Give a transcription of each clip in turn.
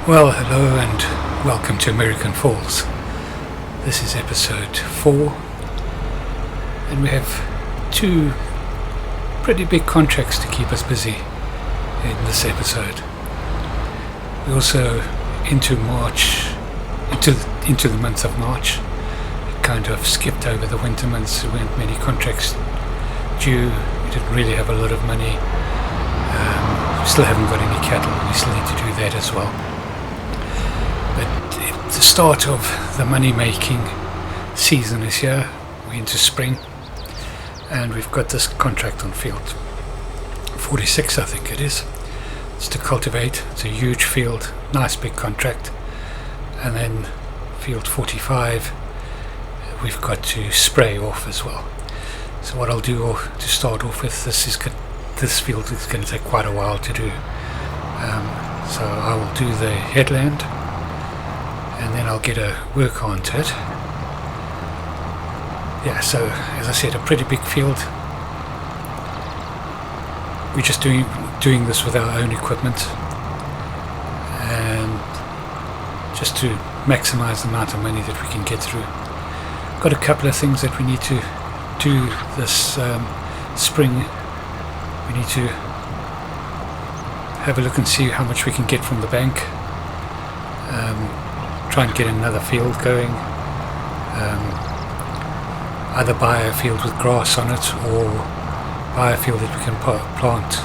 Well, hello and welcome to American Falls. This is episode 4, and we have 2 pretty big contracts to keep us busy in this episode. We're also into March, into the month of March. We kind of skipped over the winter months. There weren't many contracts due. We didn't really have a lot of money. We still haven't got any cattle. We still need to do that as well. But the start of the money-making season is here. We're into spring, and we've got this contract on field 46, I think it is. It's to cultivate. It's a huge field, nice big contract. And then field 45, we've got to spray off as well. So what I'll do to start off with, this field is going to take quite a while to do. So I will do the headland, and then I'll get a worker onto it. Yeah, so as I said, a pretty big field. We're just doing this with our own equipment, and just to maximize the amount of money that we can get through. Got a couple of things that we need to do this spring. We need to have a look and see how much we can get from the bank. Try and get another field going. Either buy a field with grass on it, or buy a field that we can plant.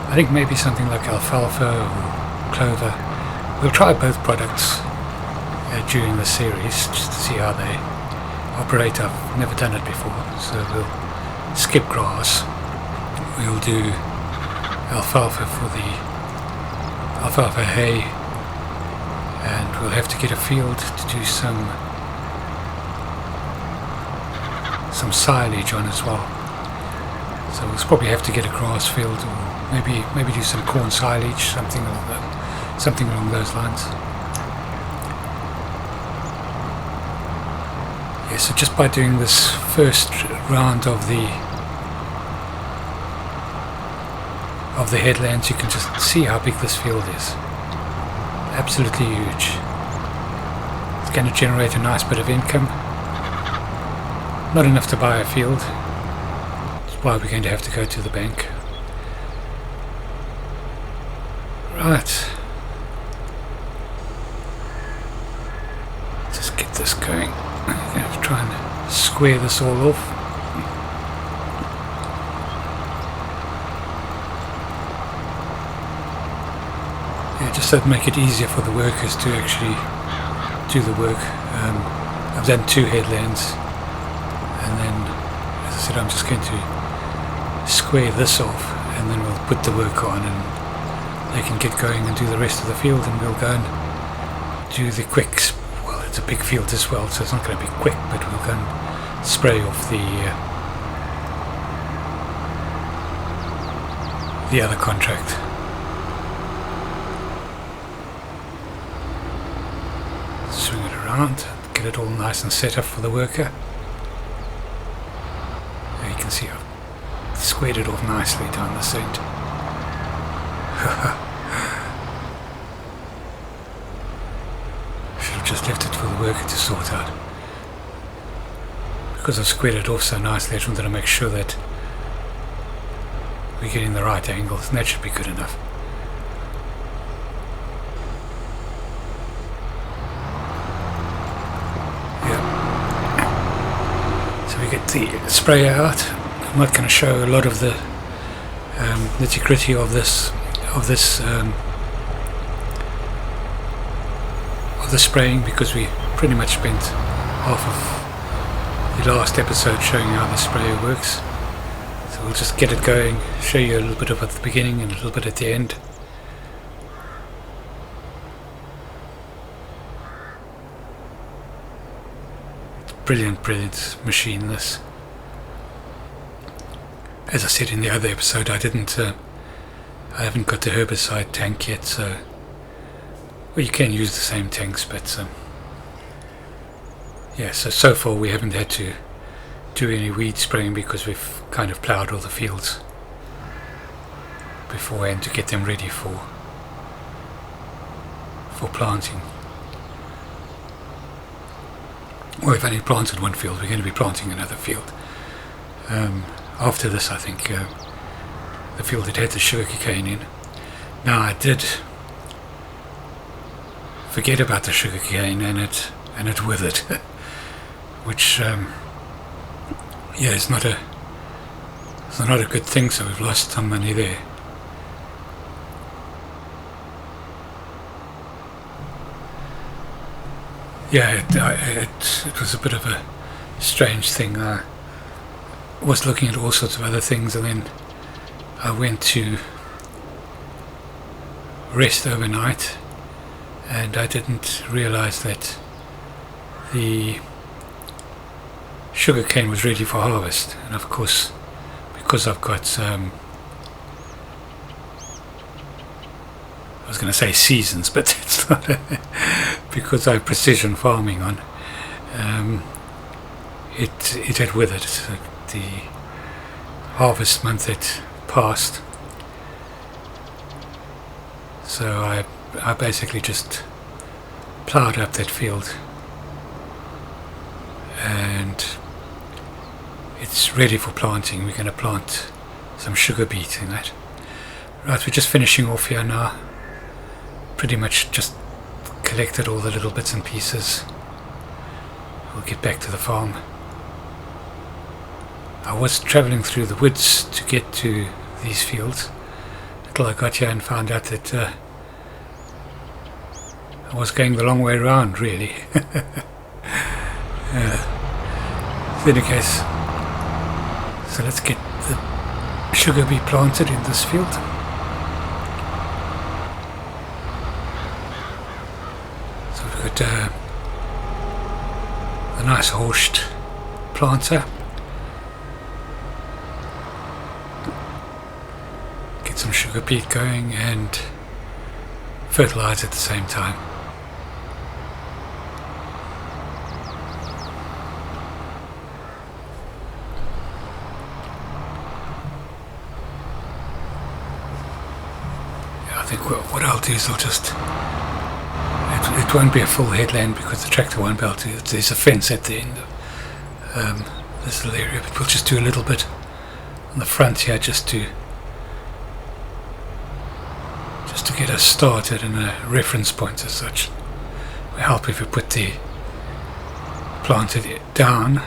I think maybe something like alfalfa or clover. We'll try both products during the series just to see how they operate. I've never done it before, so we'll skip grass. We'll do alfalfa for the alfalfa hay, and we'll have to get a field to do some silage on as well. So we'll probably have to get a grass field, or maybe do some corn silage, something along those lines. Yeah, so just by doing this first round of the headlands, you can just see how big this field is. Absolutely huge. It's going to generate a nice bit of income. Not enough to buy a field. That's why we're going to have to go to the bank. Right. Just get this going. I'm going to have to try and square this all off. Just to make it easier for the workers to actually do the work. I've done 2 headlands, and then, as I said, I'm just going to square this off, and then we'll put the worker on, and they can get going and do the rest of the field, and we'll go and do the quick. Well, it's a big field as well, so it's not going to be quick, but we'll go and spray off the other contract. Swing it around, get it all nice and set up for the worker. There you can see I've squared it off nicely down the centre. Should have just left it for the worker to sort out. Because I've squared it off so nicely, I just wanted to make sure that we're getting the right angles, and that should be good enough. Get the sprayer out. I'm not going to show a lot of the nitty-gritty of this spraying, because we pretty much spent half of the last episode showing how the sprayer works. So we'll just get it going, show you a little bit of at the beginning and a little bit at the end. Brilliant machine, this. As I said in the other episode, I haven't got the herbicide tank yet, so well, you can use the same tanks, but yeah, so far we haven't had to do any weed spraying, because we've kind of ploughed all the fields beforehand to get them ready for for planting. Well, we've only planted one field, we're going to be planting another field. After this, I think the field that had the sugarcane in. Now, I did forget about the sugarcane and it withered, which it's not a good thing. So we've lost some money there. Yeah, it was a bit of a strange thing. I was looking at all sorts of other things, and then I went to rest overnight, and I didn't realize that the sugarcane was ready for harvest. And of course, because I've got I was going to say seasons, but it's not because I have precision farming on, it had withered. So the harvest month had passed, so I basically just ploughed up that field, and it's ready for planting. We're going to plant some sugar beet in that. Right, we're just finishing off here now. Pretty much just collected all the little bits and pieces. We'll get back to the farm. I was travelling through the woods to get to these fields until I got here and found out that I was going the long way around, really. In any case, so let's get the sugar beet planted in this field. So we've got a nice horsed planter. Get some sugar beet going and fertilize at the same time. I think what I'll do is I'll just, it won't be a full headland because the tractor won't be able to. There's a fence at the end of this little area, but we'll just do a little bit on the front here just to get us started and a reference point as such. It will help if we put the planted down,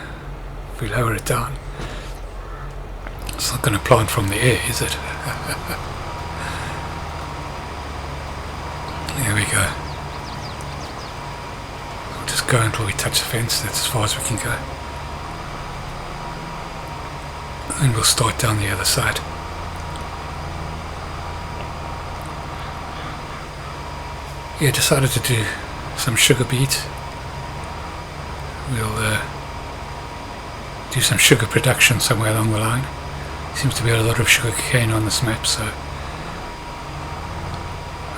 if we lower it down. It's not going to plant from the air, is it? There we go. We'll just go until we touch the fence. That's as far as we can go. And we'll start down the other side. Yeah, decided to do some sugar beet. We'll do some sugar production somewhere along the line. Seems to be a lot of sugar cane on this map, so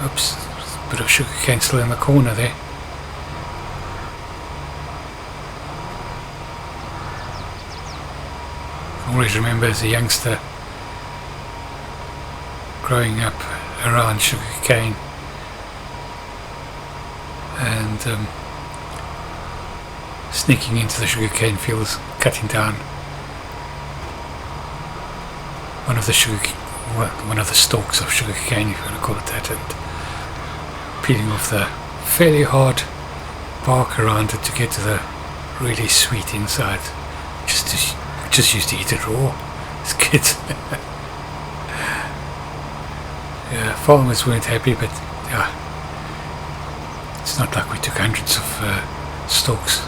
oops, a bit of sugar cane still in the corner there. I always remember as a youngster growing up around sugar cane and sneaking into the sugar cane fields, cutting down one of the stalks of sugar cane, if you want to call it that, and peeling off the fairly hard bark around it to get to the really sweet inside. Just used to eat it raw as kids. Yeah, farmers weren't happy, but yeah, it's not like we took hundreds of stalks.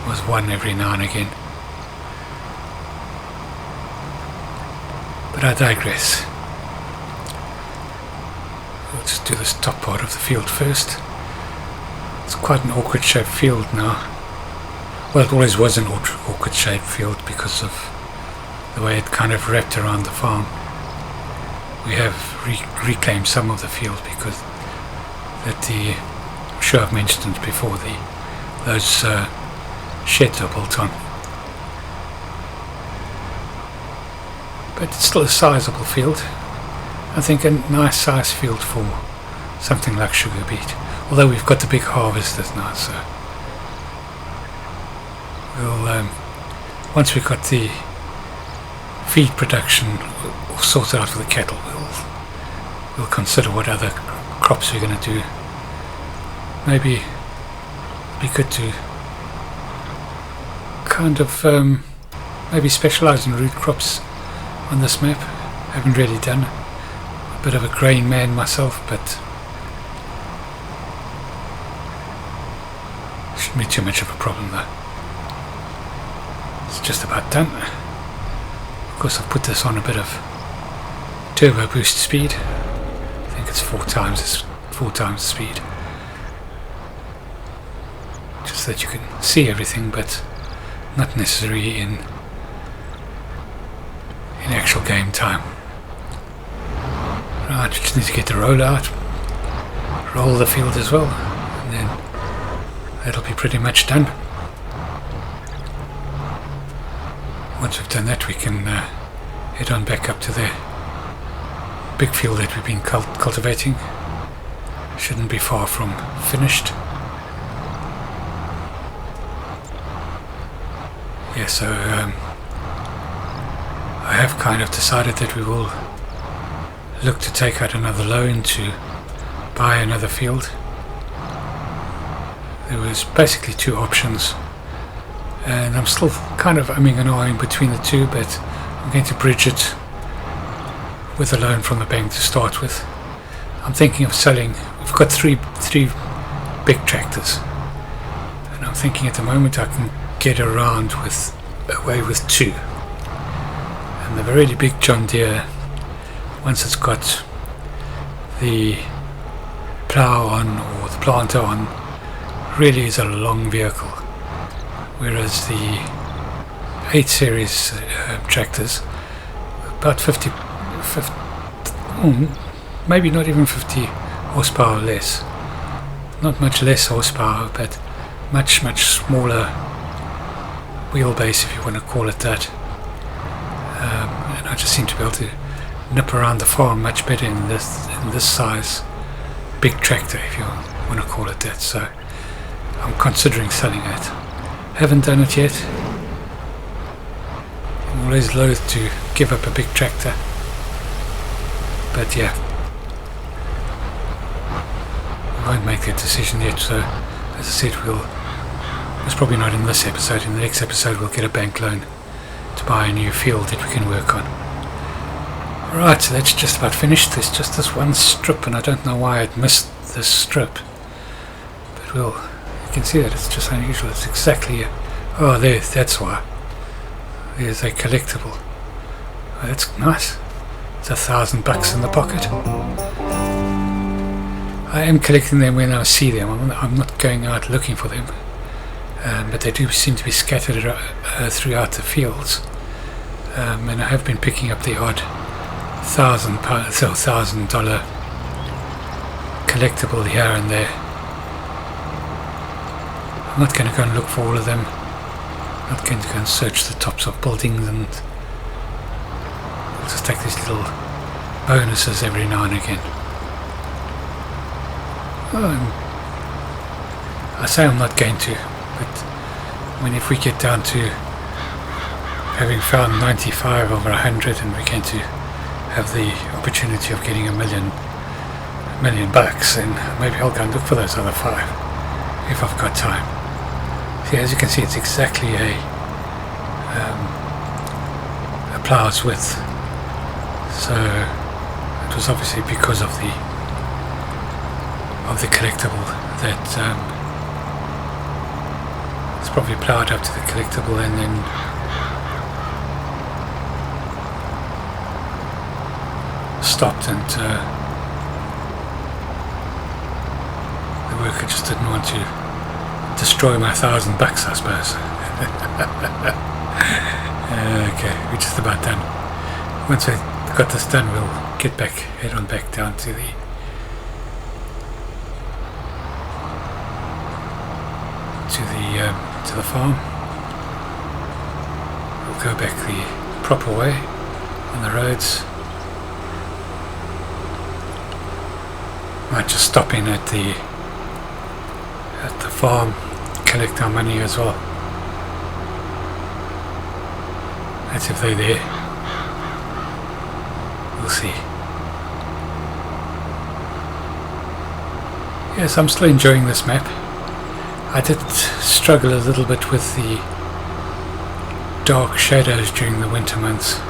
It was one every now and again. But I digress. We'll just do this top part of the field first. It's quite an awkward shaped field now. Well, it always was an awkward shaped field because of the way it kind of wrapped around the farm. We have reclaimed some of the field because I'm sure I've mentioned it before, those sheds are built on. But it's still a sizable field. I think a nice size field for something like sugar beet. Although we've got the big harvesters now, so we'll once we've got the feed production all sorted out for the cattle, we'll consider what other crops we're going to do. Maybe it'd be good to kind of maybe specialise in root crops on this map. Haven't really done. A bit of a grain man myself, but shouldn't be too much of a problem though. It's just about done. Of course, I've put this on a bit of turbo boost speed. I think it's 4 times the speed, just so that you can see everything, but not necessary in actual game time. Right, we just need to get the roll out, roll the field as well, and then that'll be pretty much done. Once we've done that, we can head on back up to the big field that we've been cultivating. Shouldn't be far from finished. Yeah, so I have kind of decided that we will look to take out another loan to buy another field. There was basically 2 options, and I'm still kind of umming and ahhing between the 2, but I'm going to bridge it with a loan from the bank to start with. I'm thinking of selling. We've got three big tractors, and I'm thinking at the moment I can get away with 2. And the really big John Deere, once it's got the plough on or the planter on, really is a long vehicle, whereas the 8 series tractors, about 50, maybe not even 50 horsepower less, not much less horsepower, but much smaller wheelbase, if you want to call it that. And I just seem to be able to nip around the farm much better in this size big tractor, if you want to call it that. So I'm considering selling it. Haven't done it yet. I'm always loath to give up a big tractor, but yeah, I won't make that decision yet. So as I said, it's probably not in this episode. In the next episode we'll get a bank loan to buy a new field that we can work on. Right, so that's just about finished. There's just this one strip, and I don't know why I'd missed this strip, but you can see that it's just unusual. It's exactly that's why. There's a collectible. Oh, that's nice. It's $1,000 in the pocket. I am collecting them when I see them. I'm not going out looking for them, but they do seem to be scattered throughout the fields, and I have been picking up the odd $1,000 collectible here and there. I'm not going to go and look for all of them. I'm not going to go and search the tops of buildings, and I'll just take these little bonuses every now and again. I say I'm not going to, but I mean, if we get down to having found 95 over 100, and we're going to have the opportunity of getting $1 million, then maybe I'll go and look for those other 5 if I've got time. See, as you can see, it's exactly a plough's width, so it was obviously because of the collectible that it's probably ploughed up to the collectible and then stopped, and the worker just didn't want to destroy my $1,000, I suppose. Okay, we're just about done. Once I got this done, we'll head on back down to the farm. We'll go back the proper way on the roads. Might just stop in at the farm, collect our money as well. That's if they're there. We'll see. Yes, I'm still enjoying this map. I did struggle a little bit with the dark shadows during the winter months.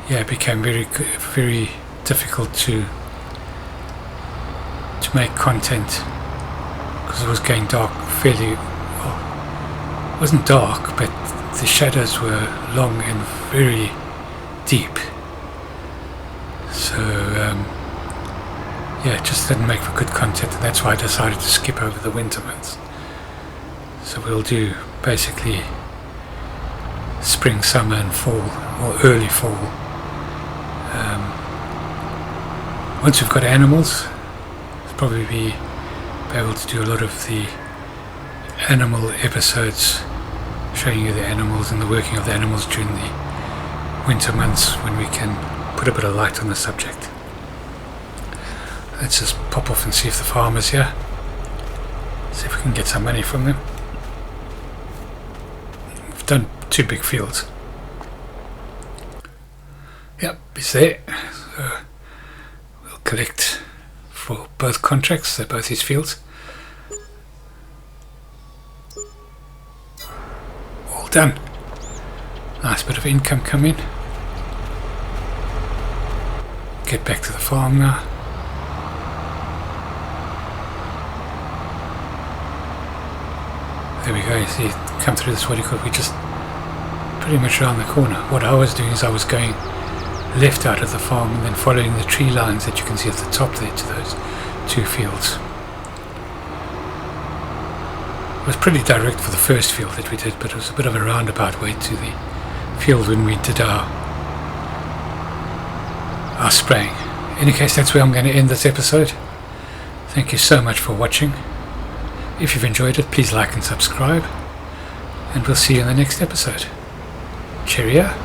Yeah, it became very difficult to make content because it was getting dark fairly. Well, it wasn't dark, but the shadows were long and very deep. So yeah, it just didn't make for good content, and that's why I decided to skip over the winter months. So we'll do basically spring, summer and fall, or early fall. Once we've got animals, we'll probably be able to do a lot of the animal episodes, showing you the animals and the working of the animals during the winter months when we can put a bit of light on the subject. Let's just pop off and see if the farmer's here. See if we can get some money from them. We've done 2 big fields. Yep, he's there. So we'll collect for both contracts, so both these fields. All done. Nice bit of income coming. Get back to the farm now. There we go, you see it come through this, what do you call it, we just pretty much around the corner. What I was doing is I was going left out of the farm and then following the tree lines that you can see at the top there to those 2 fields. It was pretty direct for the first field that we did, but it was a bit of a roundabout way to the field when we did our spraying. In any case, that's where I'm going to end this episode. Thank you so much for watching. If you've enjoyed it, please like and subscribe, and we'll see you in the next episode. Cheerio.